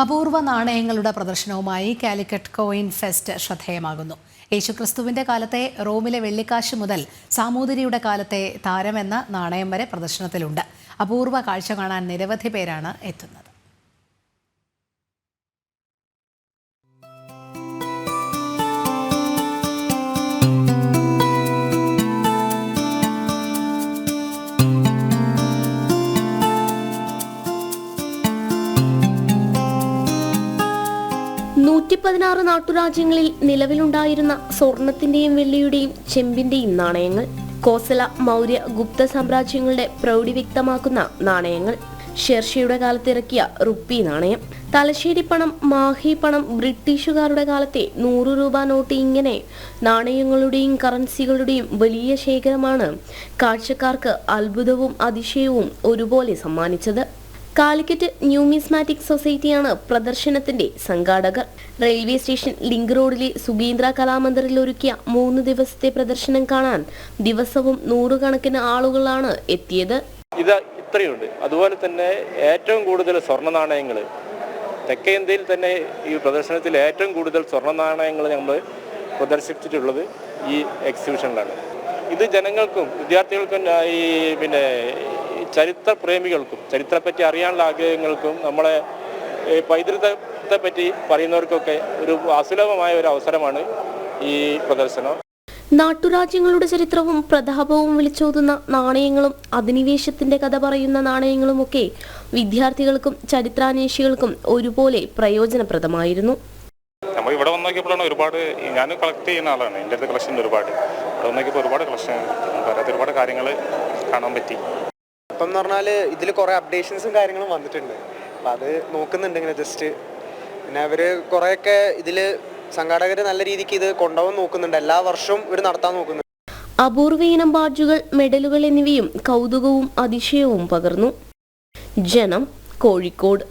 അപൂർവ നാണയങ്ങളുടെ പ്രദർശനവുമായി Calicut coin fest ശ്രദ്ധേയമാകുന്നു. യേശുക്രിസ്തുവിന്റെ കാലത്തെ റോമിലെ വെള്ളിക്കാശ് മുതൽ സാമൂതിരിയുടെ കാലത്തെ താരമെന്ന നാണയം വരെ പ്രദർശനത്തിലുണ്ട്. അപൂർവ കാഴ്ച കാണാൻ നിരവധി പേരാണ് എത്തുന്നത്. നാട്ടുരാജ്യങ്ങളിൽ നിലവിലുണ്ടായിരുന്ന സ്വർണത്തിന്റെയും വെള്ളിയുടെയും ചെമ്പിന്റെയും നാണയങ്ങൾ, കോസല, മൗര്യ, ഗുപ്ത സാമ്രാജ്യങ്ങളുടെ പ്രൗഢി വ്യക്തമാക്കുന്ന നാണയങ്ങൾ, ഷെർഷയുടെ കാലത്തിറക്കിയ റുപ്പി നാണയം, തലശ്ശേരി പണം, മാഹി പണം, ബ്രിട്ടീഷുകാരുടെ കാലത്തെ 100 രൂപ നോട്ട്, ഇങ്ങനെ നാണയങ്ങളുടെയും കറൻസികളുടെയും വലിയ ശേഖരമാണ് കാഴ്ചക്കാർക്ക് അത്ഭുതവും അതിശയവും ഒരുപോലെ സമ്മാനിച്ചത്. കാലിക്കറ്റ് ന്യൂമിസ്മാറ്റിക് സൊസൈറ്റിയാണ് പ്രദർശനത്തിന്റെ സംഘാടകർ. റെയിൽവേ സ്റ്റേഷൻ ലിങ്ക് റോഡിലെ സുഗീന്ദ്ര കലാമന്ദിറിൽ ഒരുക്കിയ 3 ദിവസത്തെ പ്രദർശനം കാണാൻ ദിവസവും 100 കണക്കിന് ആളുകളാണ് എത്തിയത്. ഇത് ഇത്രയുണ്ട്. അതുപോലെ തന്നെ ഏറ്റവും കൂടുതൽ സ്വർണ്ണ നാണയങ്ങൾ തെക്കേ ഇന്ത്യയിൽ തന്നെ ഈ പ്രദർശനത്തിൽ ഏറ്റവും കൂടുതൽ സ്വർണ്ണ നാണയങ്ങൾ നമ്മൾ പ്രദർശിപ്പിച്ചിട്ടുള്ളത് ഈ എക്സിബിഷനിലാണ്. ഇത് ജനങ്ങൾക്കും വിദ്യാർത്ഥികൾക്കും ചരിത്ര പ്രേമികൾക്കും ചരിത്രത്തെപ്പറ്റി അറിയാനുള്ള ആഗ്രഹങ്ങൾക്കും നമ്മളെ പൈതൃകത്തെ പറ്റി പറയുന്നവർക്കൊക്കെ ഒരു അസുലഭമായ ഒരു അവസരമാണ് ഈ പ്രദർശനം. നാട്ടുരാജ്യങ്ങളുടെ ചരിത്രവും പ്രതാപവും വിളിച്ചോതുന്ന നാണയങ്ങളും അധിനിവേശത്തിന്റെ കഥ പറയുന്ന നാണയങ്ങളുമൊക്കെ വിദ്യാർത്ഥികൾക്കും ചരിത്രാന്വേഷികൾക്കും ഒരുപോലെ പ്രയോജനപ്രദമായിരുന്നു. നമ്മൾ ഇവിടെ വന്ന് നോക്കിയപ്പോഴാണ് ഒരുപാട്, ഞാൻ കളക്ട് ചെയ്യുന്ന ആളാണ്, എൻ്റെ അടുത്ത് കളക്ഷൻ ഒരുപാട്, ഇവിടെ വന്ന് നോക്കിയപ്പോൾ ഒരുപാട് കളക്ഷൻ, ഒരുപാട് കാര്യങ്ങൾ കാണാൻ പറ്റി. ഇപ്പം എന്ന് പറഞ്ഞാൽ ഇതിൽ കുറേ അപ്ഡേഷൻസും കാര്യങ്ങളും വന്നിട്ടുണ്ട്. അപ്പം അത് നോക്കുന്നുണ്ട് ഇങ്ങനെ ജസ്റ്റ്. പിന്നെ അവർ കുറേയൊക്കെ ഇതിൽ സംഘാടകർ നല്ല രീതിക്ക് ഇത് കൊണ്ടുപോകാൻ നോക്കുന്നുണ്ട്. എല്ലാ വർഷവും ഇവർ നടത്താൻ നോക്കുന്നുണ്ട്. അപൂർവ ഇനം ബാഡ്ജുകൾ, മെഡലുകൾ എന്നിവയും കൗതുകവും അതിശയവും പകർന്നു. ജനം, കോഴിക്കോട്.